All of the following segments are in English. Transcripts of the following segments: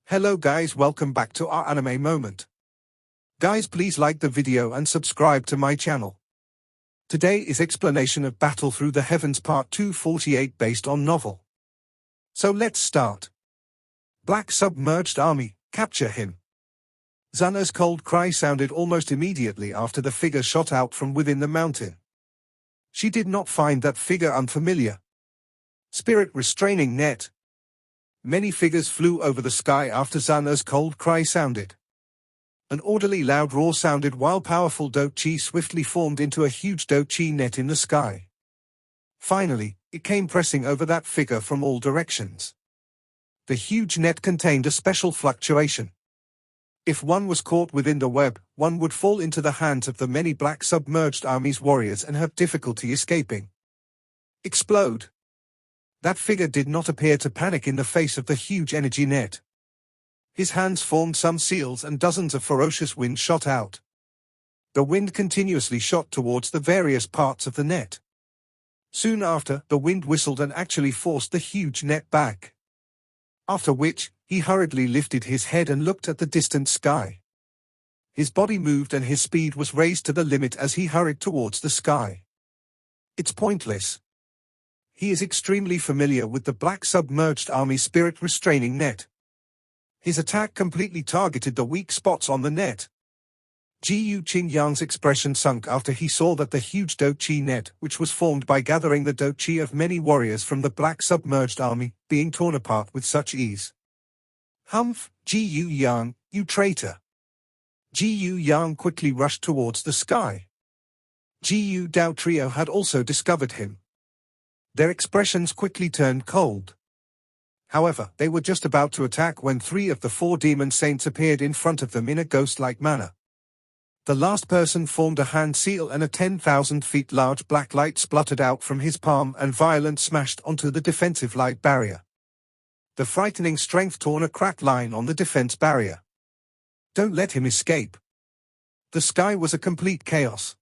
Hello guys, welcome back to our anime moment. Guys, please like the video and subscribe to my channel. Today is explanation of Battle Through the Heavens Part 248 based on novel. So let's start. Black submerged army, capture him. Xana's cold cry sounded almost immediately after the figure shot out from within the mountain. She did not find that figure unfamiliar. Spirit restraining net. Many figures flew over the sky after Xana's cold cry sounded. An orderly loud roar sounded while powerful dochi swiftly formed into a huge dochi net in the sky. Finally, it came pressing over that figure from all directions. The huge net contained a special fluctuation. If one was caught within the web, one would fall into the hands of the many black submerged army's warriors and have difficulty escaping. Explode. That figure did not appear to panic in the face of the huge energy net. His hands formed some seals and dozens of ferocious winds shot out. The wind continuously shot towards the various parts of the net. Soon after, the wind whistled and actually forced the huge net back. After which, he hurriedly lifted his head and looked at the distant sky. His body moved and his speed was raised to the limit as he hurried towards the sky. It's pointless. He is extremely familiar with the black submerged army spirit restraining net. His attack completely targeted the weak spots on the net. Jiu Qingyang's expression sunk after he saw that the huge dochi net, which was formed by gathering the dochi of many warriors from the black submerged army, being torn apart with such ease. Humph, Jiu Yan, you traitor! Jiu Yan quickly rushed towards the sky. Jiu Dao trio had also discovered him. Their expressions quickly turned cold. However, they were just about to attack when 3 of the 4 demon saints appeared in front of them in a ghost-like manner. The last person formed a hand seal and a 10,000 feet large black light spluttered out from his palm and violent smashed onto the defensive light barrier. The frightening strength torn a cracked line on the defense barrier. Don't let him escape. The sky was a complete chaos.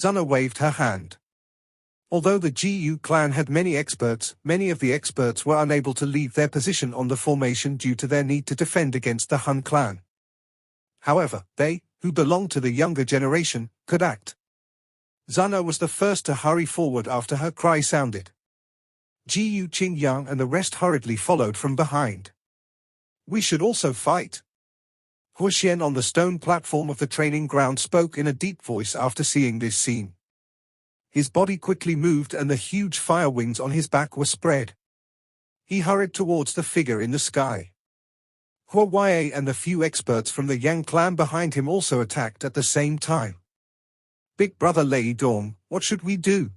Xana waved her hand. Although the Hun Clan had many of the experts were unable to leave their position on the formation due to their need to defend against the Hun Clan. However, they, who belonged to the younger generation, could act. Xana was the first to hurry forward after her cry sounded. Jiu Qingyang and the rest hurriedly followed from behind. We should also fight. Hun Yan on the stone platform of the training ground spoke in a deep voice after seeing this scene. His body quickly moved and the huge fire wings on his back were spread. He hurried towards the figure in the sky. Huawei and the few experts from the Yang clan behind him also attacked at the same time. Big brother Lei Dong, what should we do?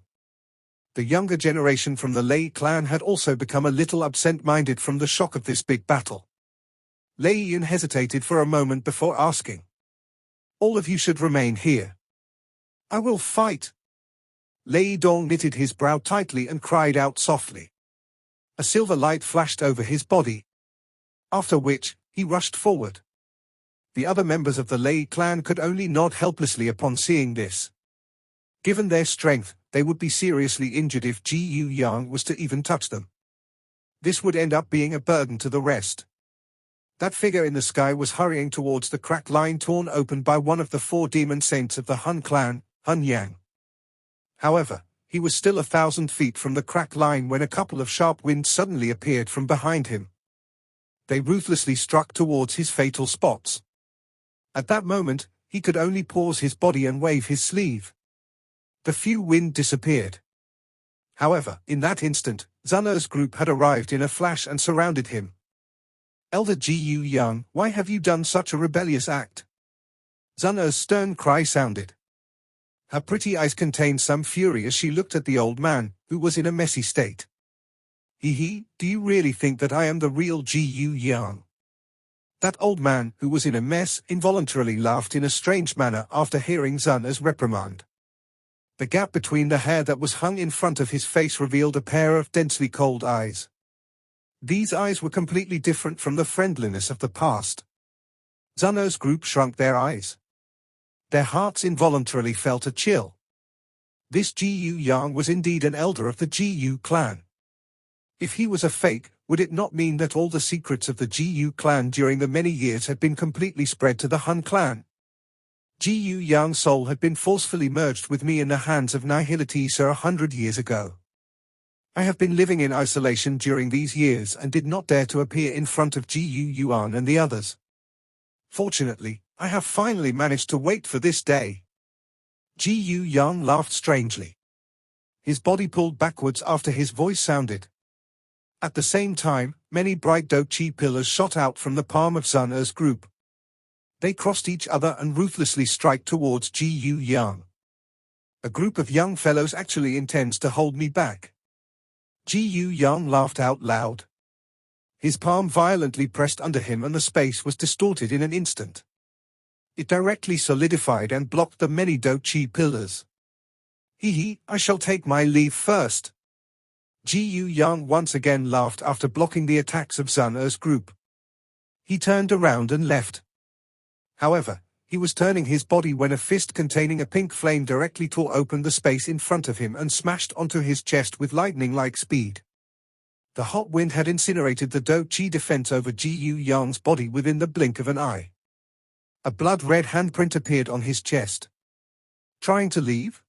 The younger generation from the Lei clan had also become a little absent-minded from the shock of this big battle. Lei Yun hesitated for a moment before asking. All of you should remain here. I will fight. Lei Dong knitted his brow tightly and cried out softly. A silver light flashed over his body. After which, he rushed forward. The other members of the Lei clan could only nod helplessly upon seeing this. Given their strength, they would be seriously injured if Jiu Yang was to even touch them. This would end up being a burden to the rest. That figure in the sky was hurrying towards the cracked line torn open by one of the 4 demon saints of the Hun Clan, Hun Yan. However, he was still 1,000 feet from the cracked line when a couple of sharp winds suddenly appeared from behind him. They ruthlessly struck towards his fatal spots. At that moment, he could only pause his body and wave his sleeve. The few wind disappeared. However, in that instant, Xana's group had arrived in a flash and surrounded him. Elder Jiu Yang, why have you done such a rebellious act? Xana's stern cry sounded. Her pretty eyes contained some fury as she looked at the old man, who was in a messy state. Hee, do you really think that I am the real Jiu Yang? That old man, who was in a mess, involuntarily laughed in a strange manner after hearing Xana's reprimand. The gap between the hair that was hung in front of his face revealed a pair of densely cold eyes. These eyes were completely different from the friendliness of the past. Xana's group shrunk their eyes. Their hearts involuntarily felt a chill. This Jiu Yang was indeed an elder of the Jiu clan. If he was a fake, would it not mean that all the secrets of the Gu clan during the many years had been completely spread to the Hun clan? Gu Yan's soul had been forcefully merged with me in the hands of Nihilites 100 years ago. I have been living in isolation during these years and did not dare to appear in front of Gu Yuan and the others. Fortunately, I have finally managed to wait for this day. Gu Yan laughed strangely. His body pulled backwards after his voice sounded. At the same time, many bright Do Chi pillars shot out from the palm of Sun Er's group. They crossed each other and ruthlessly strike towards Gu Yan. A group of young fellows actually intends to hold me back. Gu Yan laughed out loud. His palm violently pressed under him and the space was distorted in an instant. It directly solidified and blocked the many Do Chi pillars. Hee, I shall take my leave first. Gu Yan once again laughed after blocking the attacks of Sun Er's group. He turned around and left. However, he was turning his body when a fist containing a pink flame directly tore open the space in front of him and smashed onto his chest with lightning-like speed. The hot wind had incinerated the Do Chi defense over Gu Yan's body within the blink of an eye. A blood-red handprint appeared on his chest. Trying to leave?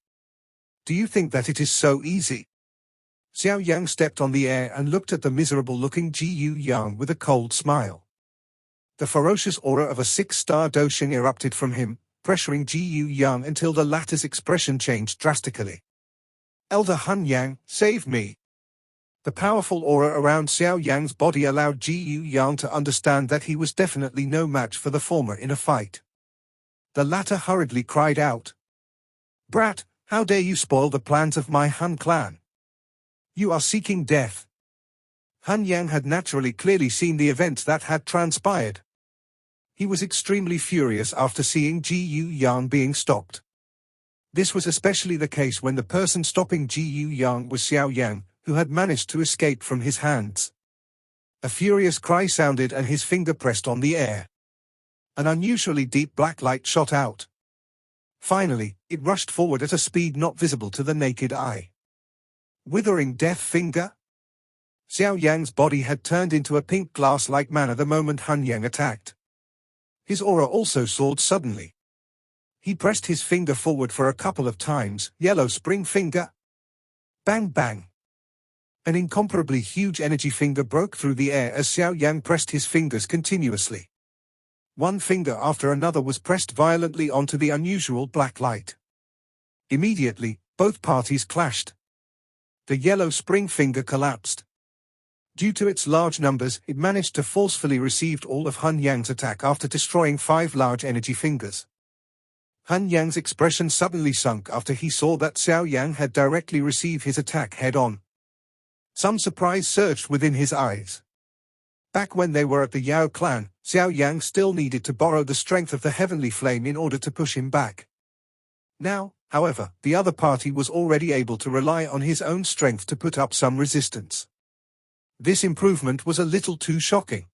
Do you think that it is so easy? Xiao Yan stepped on the air and looked at the miserable-looking Gu Yan with a cold smile. The ferocious aura of a 6-star Dosheng erupted from him, pressuring Gu Yan until the latter's expression changed drastically. Elder Hun Yan, save me! The powerful aura around Xiao Yan's body allowed Gu Yan to understand that he was definitely no match for the former in a fight. The latter hurriedly cried out. Brat, how dare you spoil the plans of my Hun clan? You are seeking death. Hun Yan had naturally clearly seen the events that had transpired. He was extremely furious after seeing Gu Yan being stopped. This was especially the case when the person stopping Gu Yan was Xiao Yan, who had managed to escape from his hands. A furious cry sounded and his finger pressed on the air. An unusually deep black light shot out. Finally, it rushed forward at a speed not visible to the naked eye. Withering death finger? Xiao Yan's body had turned into a pink glass-like manner the moment Hun Yan attacked. His aura also soared suddenly. He pressed his finger forward for a couple of times, yellow spring finger. Bang bang. An incomparably huge energy finger broke through the air as Xiao Yan pressed his fingers continuously. One finger after another was pressed violently onto the unusual black light. Immediately, both parties clashed. The yellow spring finger collapsed. Due to its large numbers, it managed to forcefully receive all of Hun Yan's attack after destroying 5 large energy fingers. Hun Yan's expression suddenly sunk after he saw that Xiao Yan had directly received his attack head-on. Some surprise surged within his eyes. Back when they were at the Yao clan, Xiao Yan still needed to borrow the strength of the heavenly flame in order to push him back. Now, however, the other party was already able to rely on his own strength to put up some resistance. This improvement was a little too shocking.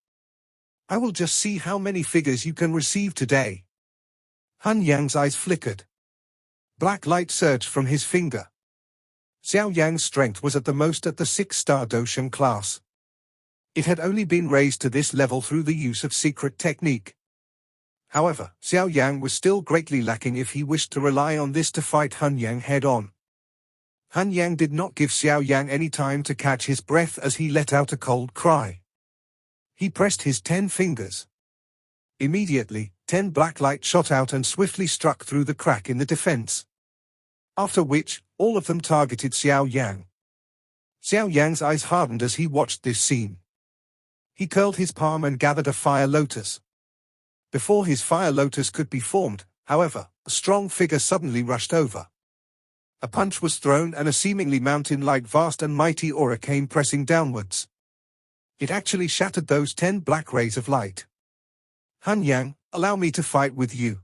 I will just see how many figures you can receive today. Hun Yan's eyes flickered. Black light surged from his finger. Xiao Yan's strength was at the most at the 6-star Dosheng class. It had only been raised to this level through the use of secret technique. However, Xiao Yan was still greatly lacking if he wished to rely on this to fight Hun Yan head-on. Hun Yan did not give Xiao Yan any time to catch his breath as he let out a cold cry. He pressed his 10 fingers. Immediately, 10 black light shot out and swiftly struck through the crack in the defense. After which, all of them targeted Xiao Yan. Xiao Yan's eyes hardened as he watched this scene. He curled his palm and gathered a fire lotus. Before his fire lotus could be formed, however, a strong figure suddenly rushed over. A punch was thrown and a seemingly mountain-like vast and mighty aura came pressing downwards. It actually shattered those 10 black rays of light. Hun Yan, allow me to fight with you.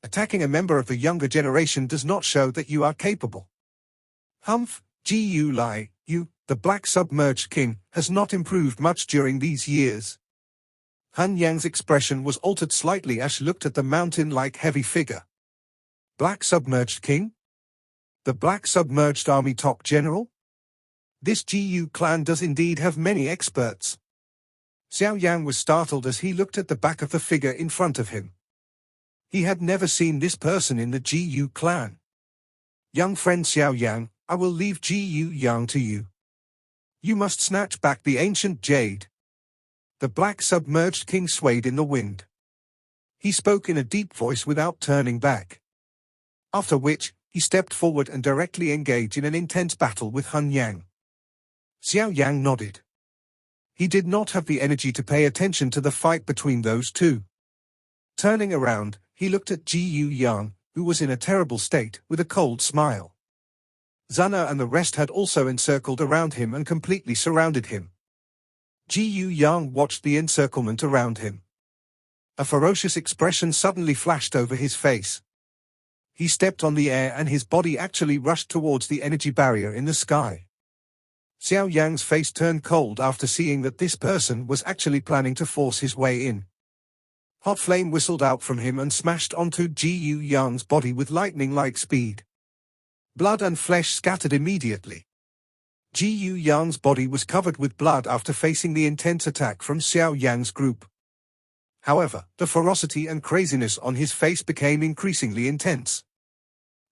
Attacking a member of the younger generation does not show that you are capable. Humph, Gu Lai, you, the Black Submerged King, has not improved much during these years. Hun Yan's expression was altered slightly as she looked at the mountain-like heavy figure. Black Submerged King? The Black Submerged Army top general? This Gu clan does indeed have many experts. Xiao Yan was startled as he looked at the back of the figure in front of him. He had never seen this person in the Gu clan. Young friend Xiao Yan, I will leave Gu Yang to you. You must snatch back the ancient jade. The black submerged king swayed in the wind. He spoke in a deep voice without turning back. After which, he stepped forward and directly engaged in an intense battle with Hun Yan. Xiao Yang nodded. He did not have the energy to pay attention to the fight between those two. Turning around, he looked at Gu Yan, who was in a terrible state, with a cold smile. Zana and the rest had also encircled around him and completely surrounded him. Gu Yan watched the encirclement around him. A ferocious expression suddenly flashed over his face. He stepped on the air and his body actually rushed towards the energy barrier in the sky. Xiao Yang's face turned cold after seeing that this person was actually planning to force his way in. Hot flame whistled out from him and smashed onto Gu Yan's body with lightning-like speed. Blood and flesh scattered immediately. Gu Yan's body was covered with blood after facing the intense attack from Xiao Yang's group. However, the ferocity and craziness on his face became increasingly intense.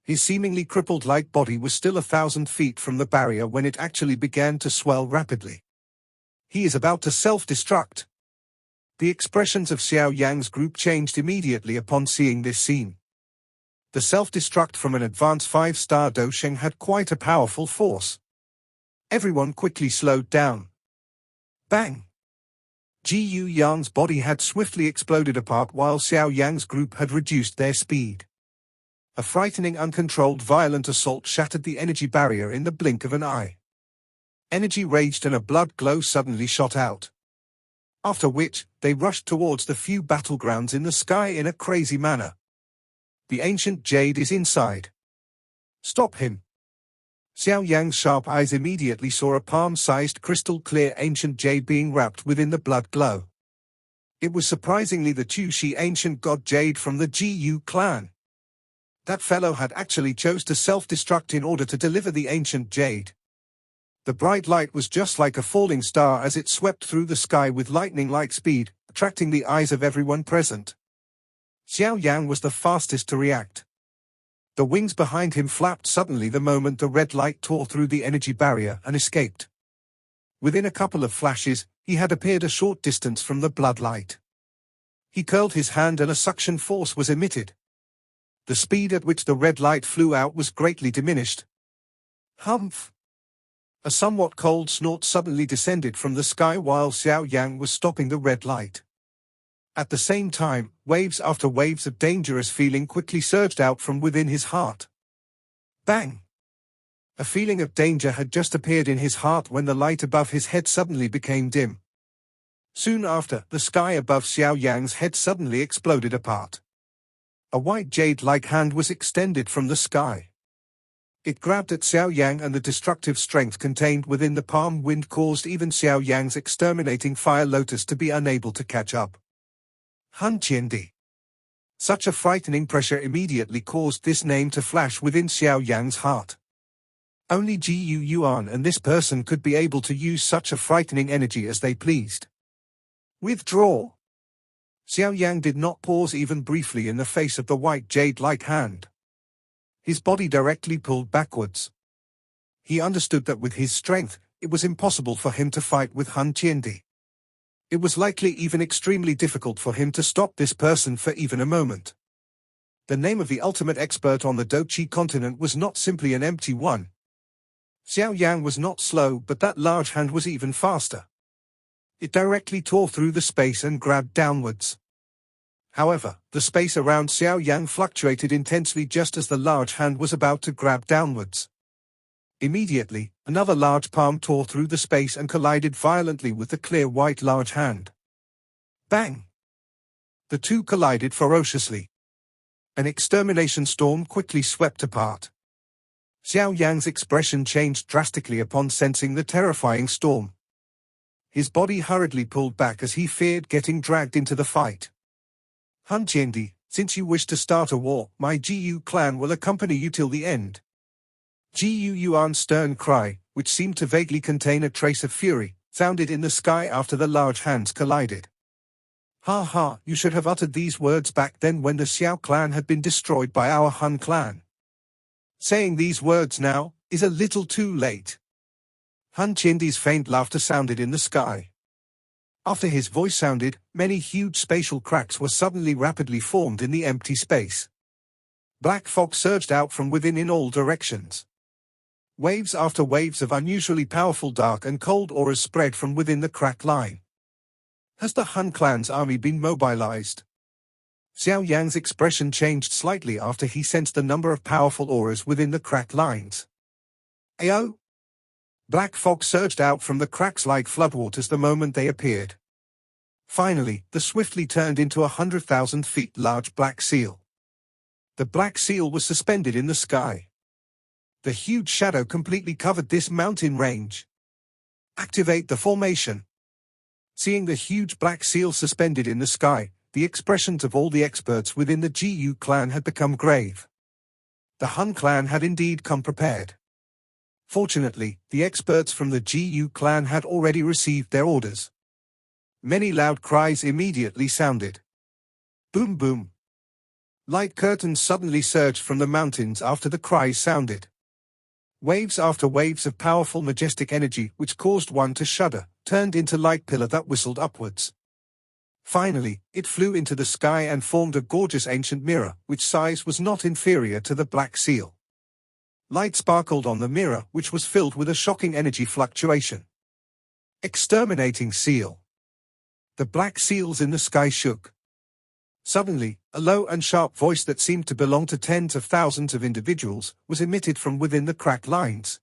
His seemingly crippled-like body was still 1,000 feet from the barrier when it actually began to swell rapidly. He is about to self-destruct. The expressions of Xiao Yang's group changed immediately upon seeing this scene. The self-destruct from an advanced 5-star Dosheng had quite a powerful force. Everyone quickly slowed down. Bang! Gu Yan's body had swiftly exploded apart while Xiao Yang's group had reduced their speed. A frightening uncontrolled violent assault shattered the energy barrier in the blink of an eye. Energy raged and a blood glow suddenly shot out. After which, they rushed towards the few battlegrounds in the sky in a crazy manner. The ancient jade is inside. Stop him! Xiao Yang's sharp eyes immediately saw a palm-sized crystal-clear ancient jade being wrapped within the blood glow. It was surprisingly the Tushi ancient god jade from the Gu clan. That fellow had actually chose to self-destruct in order to deliver the ancient jade. The bright light was just like a falling star as it swept through the sky with lightning-like speed, attracting the eyes of everyone present. Xiao Yan was the fastest to react. The wings behind him flapped suddenly the moment the red light tore through the energy barrier and escaped. Within a couple of flashes, he had appeared a short distance from the blood light. He curled his hand and a suction force was emitted. The speed at which the red light flew out was greatly diminished. Humph! A somewhat cold snort suddenly descended from the sky while Xiao Yang was stopping the red light. At the same time, waves after waves of dangerous feeling quickly surged out from within his heart. Bang! A feeling of danger had just appeared in his heart when the light above his head suddenly became dim. Soon after, the sky above Xiao Yang's head suddenly exploded apart. A white jade-like hand was extended from the sky. It grabbed at Xiao Yang and the destructive strength contained within the palm wind caused even Xiao Yang's exterminating fire lotus to be unable to catch up. Hun Chindi. Such a frightening pressure immediately caused this name to flash within Xiao Yang's heart. Only Gu Yuan and this person could be able to use such a frightening energy as they pleased. Withdraw. Xiao Yang did not pause even briefly in the face of the white jade-like hand. His body directly pulled backwards. He understood that with his strength, it was impossible for him to fight with Hun Chindi. It was likely even extremely difficult for him to stop this person for even a moment. The name of the ultimate expert on the Dochi continent was not simply an empty one. Xiao Yang was not slow, but that large hand was even faster. It directly tore through the space and grabbed downwards. However, the space around Xiao Yang fluctuated intensely just as the large hand was about to grab downwards. Immediately, another large palm tore through the space and collided violently with the clear white large hand. Bang! The two collided ferociously. An extermination storm quickly swept apart. Xiao Yang's expression changed drastically upon sensing the terrifying storm. His body hurriedly pulled back as he feared getting dragged into the fight. Hun Chindi, since you wish to start a war, my Gu clan will accompany you till the end. Gu Yuan's stern cry, which seemed to vaguely contain a trace of fury, sounded in the sky after the large hands collided. Ha ha, you should have uttered these words back then when the Xiao clan had been destroyed by our Hun clan. Saying these words now is a little too late. Hun Chindi's faint laughter sounded in the sky. After his voice sounded, many huge spatial cracks were suddenly rapidly formed in the empty space. Black fog surged out from within in all directions. Waves after waves of unusually powerful dark and cold auras spread from within the crack line. Has the Hun clan's army been mobilized? Xiao Yan's expression changed slightly after he sensed the number of powerful auras within the crack lines. Ayo! Black fog surged out from the cracks like floodwaters the moment they appeared. Finally, the swiftly turned into 100,000 feet large black seal. The black seal was suspended in the sky. The huge shadow completely covered this mountain range. Activate the formation. Seeing the huge black seal suspended in the sky, the expressions of all the experts within the Gu clan had become grave. The Hun clan had indeed come prepared. Fortunately, the experts from the Gu clan had already received their orders. Many loud cries immediately sounded. Boom boom. Light curtains suddenly surged from the mountains after the cries sounded. Waves after waves of powerful majestic energy which caused one to shudder, turned into light pillar that whistled upwards. Finally, it flew into the sky and formed a gorgeous ancient mirror, which size was not inferior to the black seal. Light sparkled on the mirror, which was filled with a shocking energy fluctuation. Exterminating seal. The black seals in the sky shook. Suddenly, a low and sharp voice that seemed to belong to tens of thousands of individuals was emitted from within the crack lines.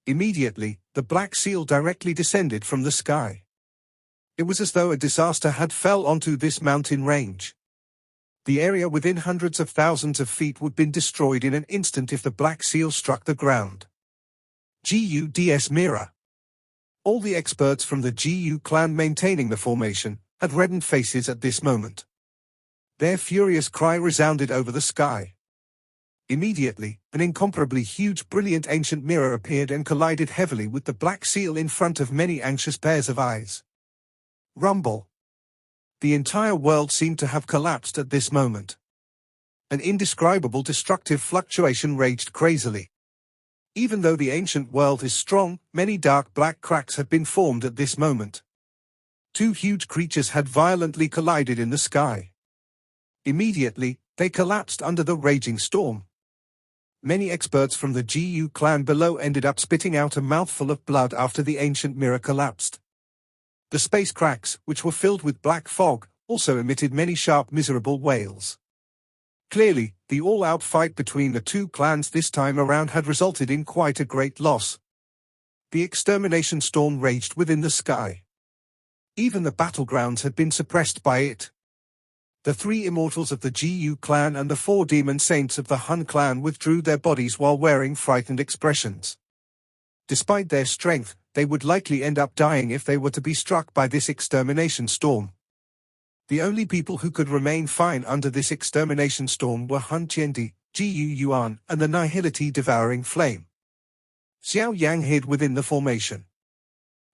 Immediately, the black seal directly descended from the sky. It was as though a disaster had fell onto this mountain range. The area within hundreds of thousands of feet would have been destroyed in an instant if the black seal struck the ground. GUDS mirror. All the experts from the Gu clan maintaining the formation had reddened faces at this moment. Their furious cry resounded over the sky. Immediately, an incomparably huge brilliant ancient mirror appeared and collided heavily with the black seal in front of many anxious pairs of eyes. Rumble. The entire world seemed to have collapsed at this moment. An indescribable destructive fluctuation raged crazily. Even though the ancient world is strong, many dark black cracks had been formed at this moment. Two huge creatures had violently collided in the sky. Immediately, they collapsed under the raging storm. Many experts from the Gu clan below ended up spitting out a mouthful of blood after the ancient mirror collapsed. The space cracks, which were filled with black fog, also emitted many sharp miserable wails. Clearly, the all-out fight between the two clans this time around had resulted in quite a great loss. The extermination storm raged within the sky. Even the battlegrounds had been suppressed by it. The three immortals of the Gu clan and the four demon saints of the Hun clan withdrew their bodies while wearing frightened expressions. Despite their strength, they would likely end up dying if they were to be struck by this extermination storm. The only people who could remain fine under this extermination storm were Hun Chindi, Xiao Yan, and the nihility devouring flame. Xiao Yan hid within the formation.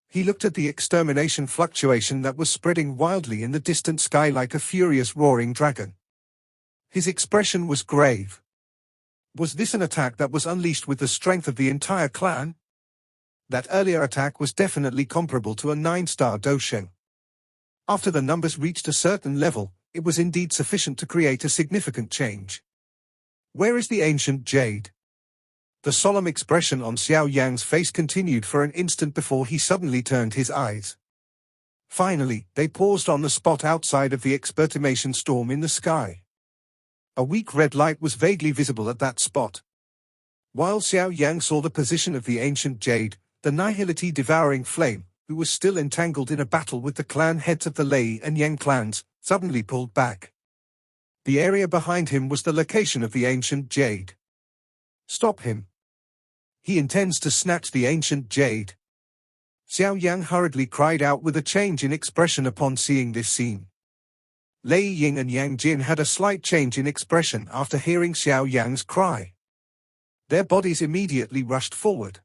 He looked at the extermination fluctuation that was spreading wildly in the distant sky like a furious roaring dragon. His expression was grave. Was this an attack that was unleashed with the strength of the entire clan? That earlier attack was definitely comparable to a 9-star dosheng. After the numbers reached a certain level, it was indeed sufficient to create a significant change. Where is the ancient jade? The solemn expression on Xiao Yan's face continued for an instant before he suddenly turned his eyes. Finally, they paused on the spot outside of the extermination storm in the sky. A weak red light was vaguely visible at that spot. While Xiao Yan saw the position of the ancient jade, the nihility devouring flame, who was still entangled in a battle with the clan heads of the Lei and Yang clans, suddenly pulled back. The area behind him was the location of the ancient jade. Stop him. He intends to snatch the ancient jade. Xiao Yan hurriedly cried out with a change in expression upon seeing this scene. Lei Ying and Yang Jin had a slight change in expression after hearing Xiao Yan's cry. Their bodies immediately rushed forward.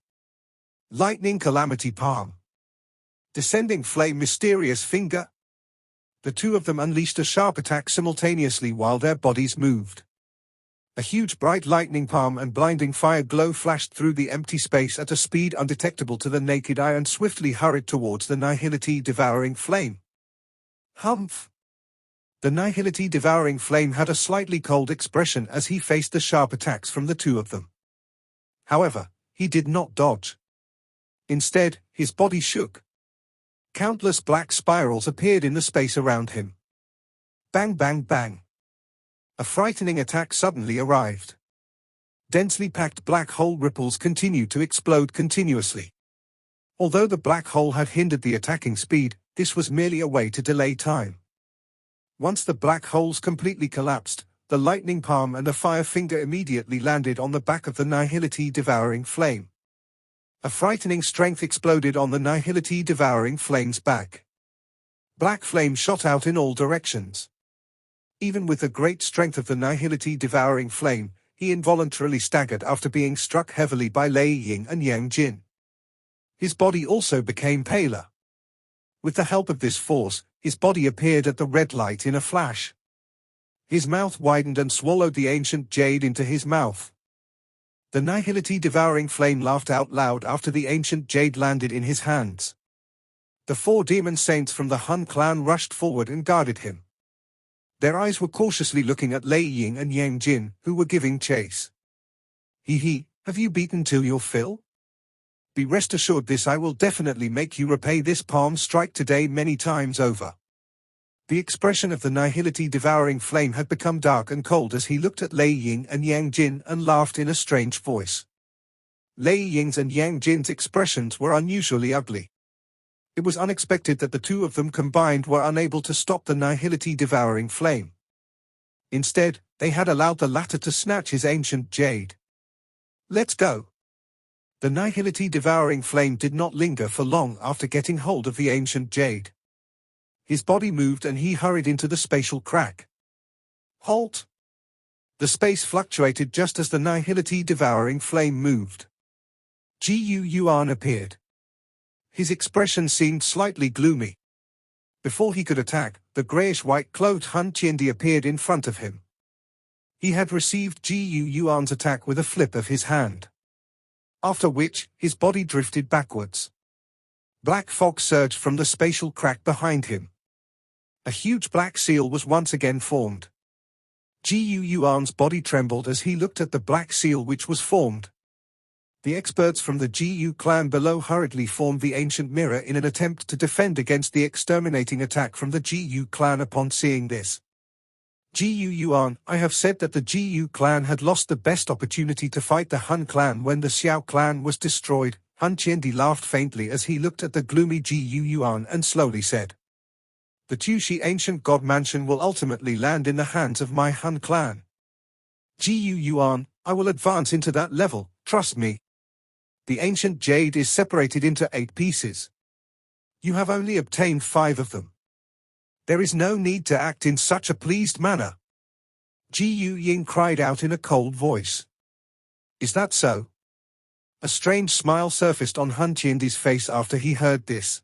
Lightning calamity palm. Descending flame mysterious finger. The two of them unleashed a sharp attack simultaneously while their bodies moved. A huge bright lightning palm and blinding fire glow flashed through the empty space at a speed undetectable to the naked eye and swiftly hurried towards the nihility devouring flame. Humph! The nihility devouring flame had a slightly cold expression as he faced the sharp attacks from the two of them. However, he did not dodge. Instead, his body shook. Countless black spirals appeared in the space around him. Bang bang bang. A frightening attack suddenly arrived. Densely packed black hole ripples continued to explode continuously. Although the black hole had hindered the attacking speed, this was merely a way to delay time. Once the black holes completely collapsed, the lightning palm and the fire finger immediately landed on the back of the nihility devouring flame. A frightening strength exploded on the nihility devouring flame's back. Black flame shot out in all directions. Even with the great strength of the nihility devouring flame, he involuntarily staggered after being struck heavily by Lei Ying and Yang Jin. His body also became paler. With the help of this force, his body appeared at the red light in a flash. His mouth widened and swallowed the ancient jade into his mouth. The nihility devouring flame laughed out loud after the ancient jade landed in his hands. The four demon saints from the Hun Clan rushed forward and guarded him. Their eyes were cautiously looking at Lei Ying and Yang Jin, who were giving chase. Hee, have you beaten till your fill? Be rest assured this I will definitely make you repay this palm strike today many times over. The expression of the nihility devouring flame had become dark and cold as he looked at Lei Ying and Yang Jin and laughed in a strange voice. Lei Ying's and Yang Jin's expressions were unusually ugly. It was unexpected that the two of them combined were unable to stop the nihility devouring flame. Instead, they had allowed the latter to snatch his ancient jade. Let's go. The nihility devouring flame did not linger for long after getting hold of the ancient jade. His body moved and he hurried into the spatial crack. Halt! The space fluctuated just as the nihility devouring flame moved. Xiao Yan appeared. His expression seemed slightly gloomy. Before he could attack, the greyish-white clothed Hun Chindi appeared in front of him. He had received Xiao Yan's attack with a flip of his hand. After which, his body drifted backwards. Black fog surged from the spatial crack behind him. A huge black seal was once again formed. Xiao Yan's body trembled as he looked at the black seal which was formed. The experts from the Xiao clan below hurriedly formed the ancient mirror in an attempt to defend against the exterminating attack from the Xiao clan upon seeing this. Xiao Yan, I have said that the Xiao clan had lost the best opportunity to fight the Hun clan when the Xiao clan was destroyed. Hun Chindi laughed faintly as he looked at the gloomy Xiao Yan and slowly said, the Tushi ancient god mansion will ultimately land in the hands of my Hun clan. Xiao Yan, I will advance into that level, trust me. The ancient jade is separated into 8 pieces. You have only obtained 5 of them. There is no need to act in such a pleased manner. Xiao Yan cried out in a cold voice. Is that so? A strange smile surfaced on Hun Chindi's face after he heard this.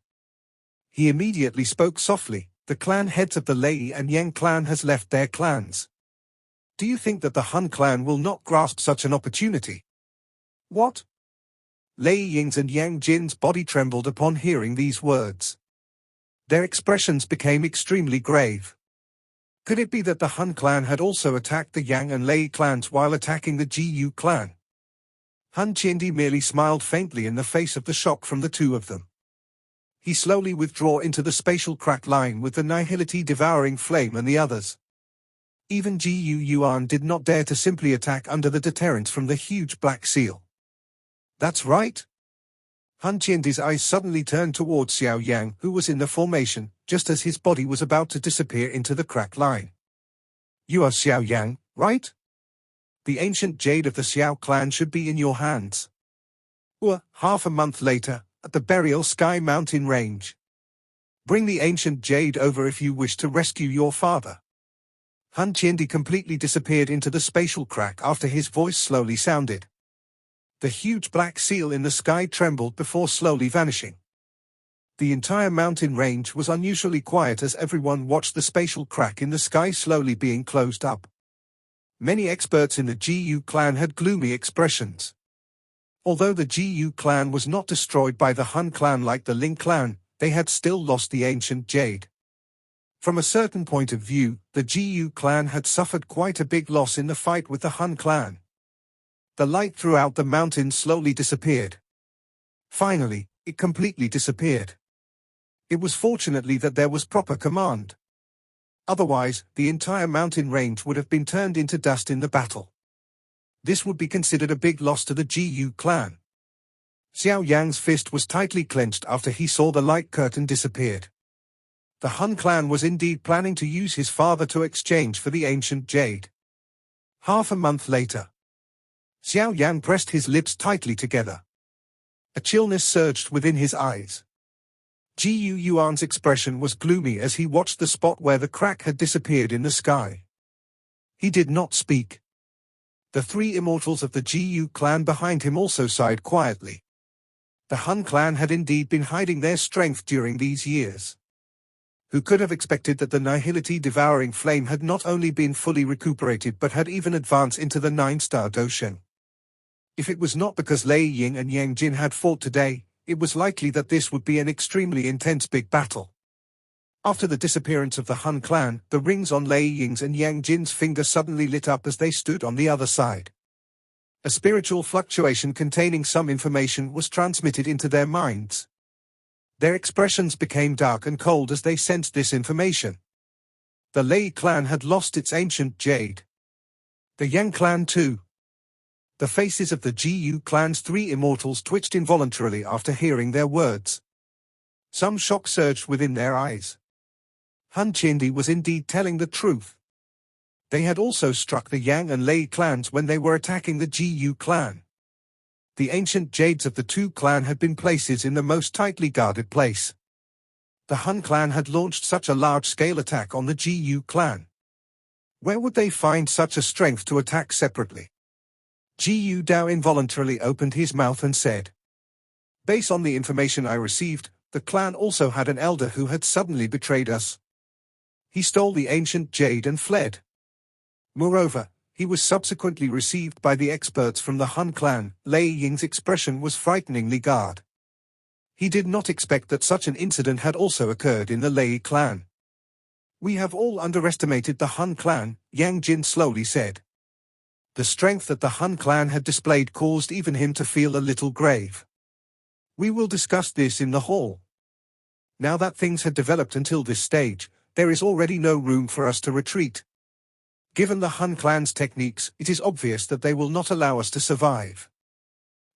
He immediately spoke softly, the clan heads of the Lei and Yang clan has left their clans. Do you think that the Hun clan will not grasp such an opportunity? What? Lei Ying's and Yang Jin's body trembled upon hearing these words. Their expressions became extremely grave. Could it be that the Hun clan had also attacked the Yang and Lei clans while attacking the Xiao clan? Hun Chindi merely smiled faintly in the face of the shock from the two of them. He slowly withdrew into the spatial crack line with the nihility devouring flame and the others. Even Xiao Yan did not dare to simply attack under the deterrence from the huge black seal. That's right. Hun Chindi's eyes suddenly turned towards Xiao Yan, who was in the formation, just as his body was about to disappear into the crack line. You are Xiao Yan, right? The ancient jade of the Xiao clan should be in your hands. Half a month later, at the burial Sky Mountain Range. Bring the ancient jade over if you wish to rescue your father. Hun Chindi completely disappeared into the spatial crack after his voice slowly sounded. The huge black seal in the sky trembled before slowly vanishing. The entire mountain range was unusually quiet as everyone watched the spatial crack in the sky slowly being closed up. Many experts in the Gu clan had gloomy expressions. Although the Gu clan was not destroyed by the Hun clan like the Ling clan, they had still lost the ancient jade. From a certain point of view, the Gu clan had suffered quite a big loss in the fight with the Hun clan. The light throughout the mountain slowly disappeared. Finally, it completely disappeared. It was fortunately that there was proper command. Otherwise, the entire mountain range would have been turned into dust in the battle. This would be considered a big loss to the Gu clan. Xiao Yan's fist was tightly clenched after he saw the light curtain disappeared. The Hun clan was indeed planning to use his father to exchange for the ancient jade. Half a month later. Xiao Yan pressed his lips tightly together. A chillness surged within his eyes. Gu Yuan's expression was gloomy as he watched the spot where the crack had disappeared in the sky. He did not speak. The three immortals of the Gu clan behind him also sighed quietly. The Hun clan had indeed been hiding their strength during these years. Who could have expected that the nihility devouring flame had not only been fully recuperated but had even advanced into the 9-star Doshen? If it was not because Lei Ying and Yang Jin had fought today, it was likely that this would be an extremely intense big battle. After the disappearance of the Hun clan, the rings on Lei Ying's and Yang Jin's finger suddenly lit up as they stood on the other side. A spiritual fluctuation containing some information was transmitted into their minds. Their expressions became dark and cold as they sensed this information. The Lei clan had lost its ancient jade. The Yang clan too. The faces of the Gu clan's three immortals twitched involuntarily after hearing their words. Some shock surged within their eyes. Hun Chindi was indeed telling the truth. They had also struck the Yang and Lei clans when they were attacking the Gu clan. The ancient jades of the two clans had been places in the most tightly guarded place. The Hun clan had launched such a large-scale attack on the Gu clan. Where would they find such a strength to attack separately? Gu Dao involuntarily opened his mouth and said, "Based on the information I received, the clan also had an elder who had suddenly betrayed us. He stole the ancient jade and fled. Moreover, he was subsequently received by the experts from the Hun clan." Lei Ying's expression was frighteningly guarded. He did not expect that such an incident had also occurred in the Lei clan. "We have all underestimated the Hun clan," Yang Jin slowly said. The strength that the Hun clan had displayed caused even him to feel a little grave. "We will discuss this in the hall. Now that things had developed until this stage, there is already no room for us to retreat. Given the Hun clan's techniques, it is obvious that they will not allow us to survive."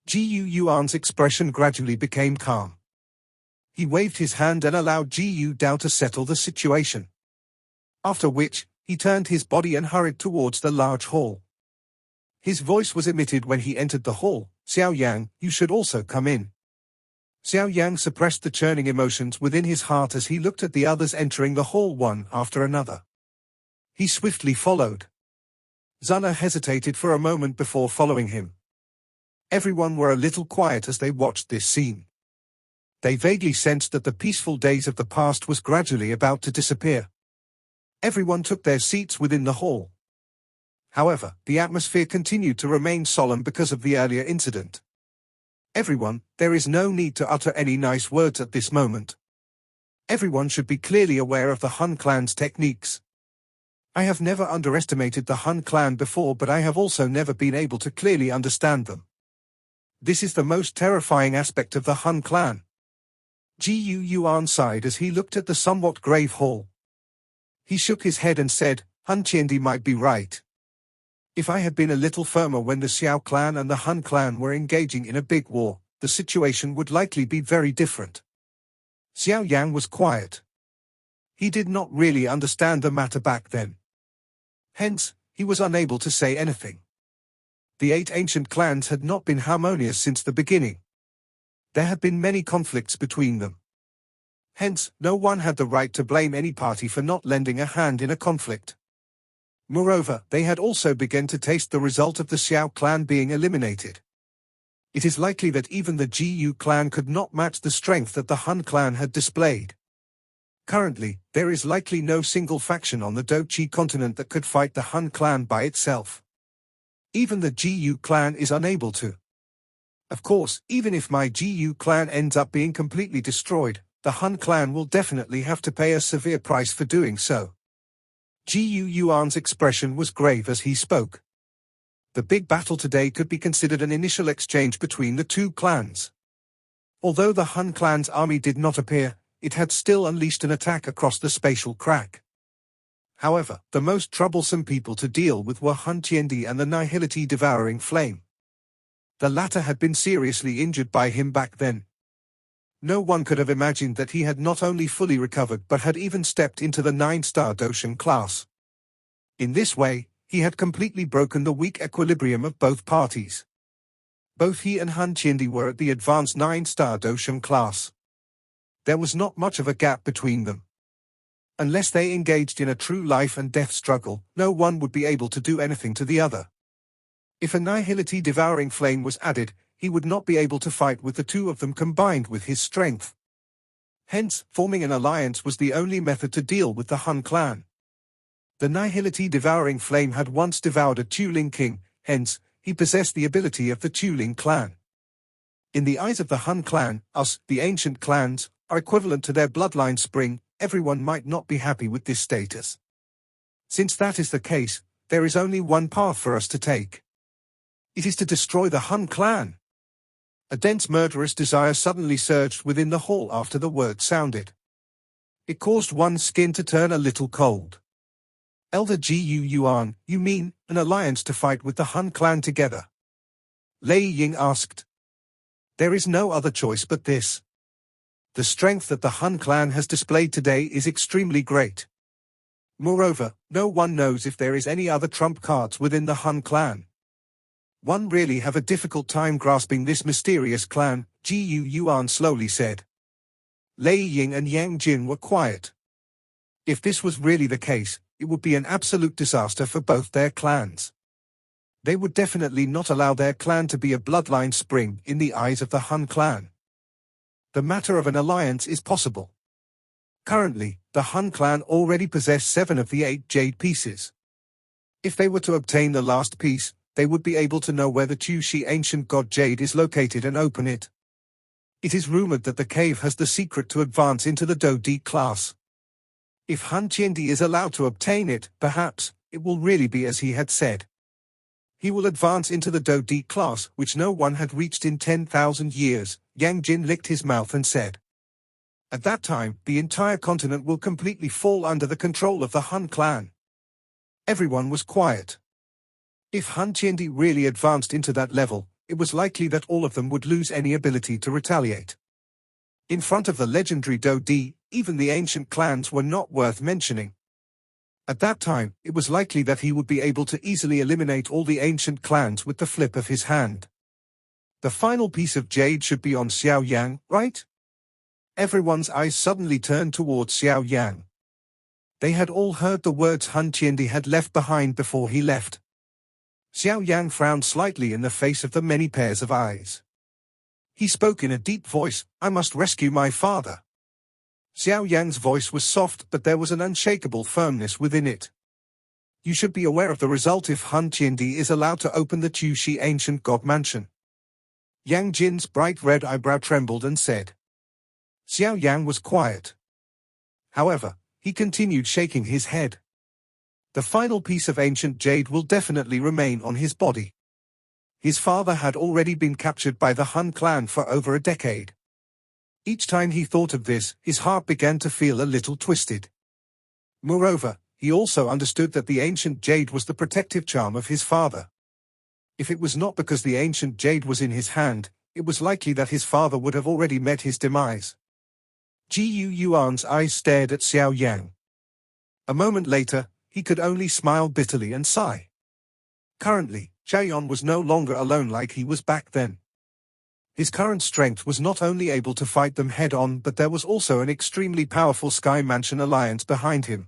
Gu Yuan's expression gradually became calm. He waved his hand and allowed Gu Dao to settle the situation. After which, he turned his body and hurried towards the large hall. His voice was emitted when he entered the hall, "Xiao Yan, you should also come in." Xiao Yan suppressed the churning emotions within his heart as he looked at the others entering the hall one after another. He swiftly followed. Zana hesitated for a moment before following him. Everyone were a little quiet as they watched this scene. They vaguely sensed that the peaceful days of the past was gradually about to disappear. Everyone took their seats within the hall. However, the atmosphere continued to remain solemn because of the earlier incident. "Everyone, there is no need to utter any nice words at this moment. Everyone should be clearly aware of the Hun clan's techniques. I have never underestimated the Hun clan before, but I have also never been able to clearly understand them. This is the most terrifying aspect of the Hun clan." Gu Yuan sighed as he looked at the somewhat grave hall. He shook his head and said, "Hun Chindi might be right. If I had been a little firmer when the Xiao clan and the Hun clan were engaging in a big war, the situation would likely be very different." Xiao Yan was quiet. He did not really understand the matter back then. Hence, he was unable to say anything. The 8 ancient clans had not been harmonious since the beginning. There had been many conflicts between them. Hence, no one had the right to blame any party for not lending a hand in a conflict. Moreover, they had also begun to taste the result of the Xiao clan being eliminated. It is likely that even the Gu clan could not match the strength that the Hun clan had displayed. Currently, there is likely no single faction on the Dochi continent that could fight the Hun clan by itself. Even the Gu clan is unable to. Of course, even if my Gu clan ends up being completely destroyed, the Hun clan will definitely have to pay a severe price for doing so. Gu Yuan's expression was grave as he spoke. The big battle today could be considered an initial exchange between the two clans. Although the Hun clan's army did not appear, it had still unleashed an attack across the spatial crack. However, the most troublesome people to deal with were Hun Chindi and the Nihility Devouring Flame. The latter had been seriously injured by him back then. No one could have imagined that he had not only fully recovered but had even stepped into the 9-star Doshan class. In this way, he had completely broken the weak equilibrium of both parties. Both he and Hun Chindi were at the advanced 9-star Doshan class. There was not much of a gap between them. Unless they engaged in a true life and death struggle, no one would be able to do anything to the other. If a Nihility Devouring Flame was added, he would not be able to fight with the two of them combined with his strength. Hence, forming an alliance was the only method to deal with the Hun clan. The Nihility Devouring Flame had once devoured a Tuling king, hence, he possessed the ability of the Tuling clan. In the eyes of the Hun clan, us, the ancient clans, are equivalent to their bloodline spring. Everyone might not be happy with this status. Since that is the case, there is only one path for us to take. It is to destroy the Hun clan. A dense murderous desire suddenly surged within the hall after the word sounded. It caused one's skin to turn a little cold. Elder Gu Yuan, you mean, an alliance to fight with the Hun clan together? Lei Ying asked. There is no other choice but this. The strength that the Hun clan has displayed today is extremely great. Moreover, no one knows if there is any other trump cards within the Hun clan. One really have a difficult time grasping this mysterious clan, Gu Yuan slowly said. Lei Ying and Yang Jin were quiet. If this was really the case, it would be an absolute disaster for both their clans. They would definitely not allow their clan to be a bloodline spring in the eyes of the Hun clan. The matter of an alliance is possible. Currently, the Hun clan already possess 7 of the 8 jade pieces. If they were to obtain the last piece, they would be able to know where the Tushi ancient god jade is located and open it. It is rumored that the cave has the secret to advance into the Do-D class. If Hun Chindi is allowed to obtain it, perhaps, it will really be as he had said. He will advance into the Do-D class, which no one had reached in 10,000 years, Yang Jin licked his mouth and said. At that time, the entire continent will completely fall under the control of the Hun clan. Everyone was quiet. If Hun Chindi really advanced into that level, it was likely that all of them would lose any ability to retaliate. In front of the legendary Do-D, even the ancient clans were not worth mentioning. At that time, it was likely that he would be able to easily eliminate all the ancient clans with the flip of his hand. The final piece of jade should be on Xiao Yan, right? Everyone's eyes suddenly turned towards Xiao Yan. They had all heard the words Hun Chindi had left behind before he left. Xiao Yan frowned slightly in the face of the many pairs of eyes. He spoke in a deep voice, I must rescue my father. Xiao Yan's voice was soft, but there was an unshakable firmness within it. You should be aware of the result if Hun Chindi is allowed to open the Tushi ancient god mansion. Yang Jin's bright red eyebrow trembled and said. Xiao Yan was quiet. However, he continued shaking his head. The final piece of ancient jade will definitely remain on his body. His father had already been captured by the Hun clan for over a decade. Each time he thought of this, his heart began to feel a little twisted. Moreover, he also understood that the ancient jade was the protective charm of his father. If it was not because the ancient jade was in his hand, it was likely that his father would have already met his demise. Gu Yuan's eyes stared at Xiao Yan. A moment later, he could only smile bitterly and sigh. Currently, Xiao Yan was no longer alone like he was back then. His current strength was not only able to fight them head-on, but there was also an extremely powerful Sky Mansion alliance behind him.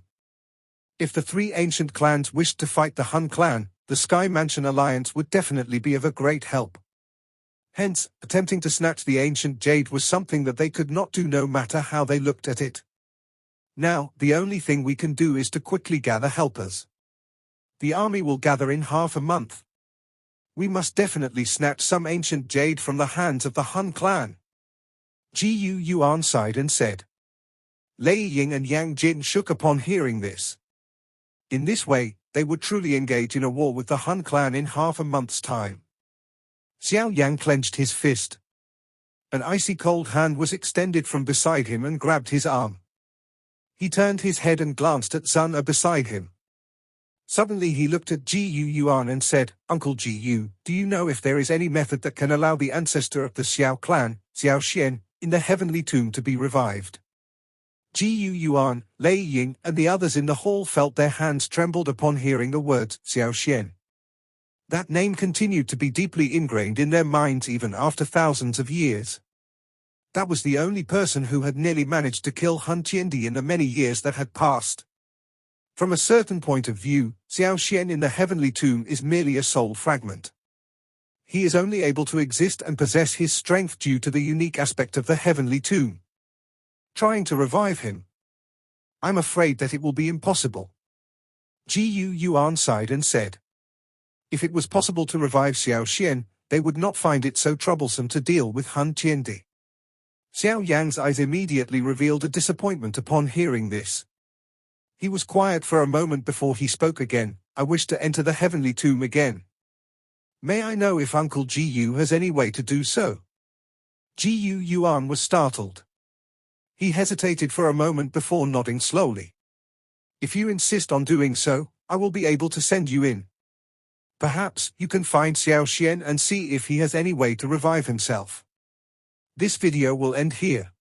If the 3 ancient clans wished to fight the Hun clan, the Sky Mansion alliance would definitely be of a great help. Hence, attempting to snatch the ancient jade was something that they could not do no matter how they looked at it. Now, the only thing we can do is to quickly gather helpers. The army will gather in half a month. We must definitely snatch some ancient jade from the hands of the Hun Clan. Gu Yuan sighed and said. Lei Ying and Yang Jin shook upon hearing this. In this way, they would truly engage in a war with the Hun Clan in half a month's time. Xiao Yan clenched his fist. An icy cold hand was extended from beside him and grabbed his arm. He turned his head and glanced at Sun beside him. Suddenly he looked at Gu Yuan and said, Uncle Gu, do you know if there is any method that can allow the ancestor of the Xiao clan, Xiao Xian, in the heavenly tomb to be revived? Gu Yuan, Lei Ying, and the others in the hall felt their hands trembled upon hearing the words Xiao Xian. That name continued to be deeply ingrained in their minds even after thousands of years. That was the only person who had nearly managed to kill Hun Chindi in the many years that had passed. From a certain point of view, Xiao Xian in the heavenly tomb is merely a soul fragment. He is only able to exist and possess his strength due to the unique aspect of the heavenly tomb. Trying to revive him, I'm afraid that it will be impossible. Gu Yuan sighed and said. If it was possible to revive Xiao Xian, they would not find it so troublesome to deal with Hun Chindi. Xiao Yang's eyes immediately revealed a disappointment upon hearing this. He was quiet for a moment before he spoke again. I wish to enter the heavenly tomb again. May I know if Uncle Gu has any way to do so? Gu Yuan was startled. He hesitated for a moment before nodding slowly. If you insist on doing so, I will be able to send you in. Perhaps you can find Xiao Xian and see if he has any way to revive himself. This video will end here.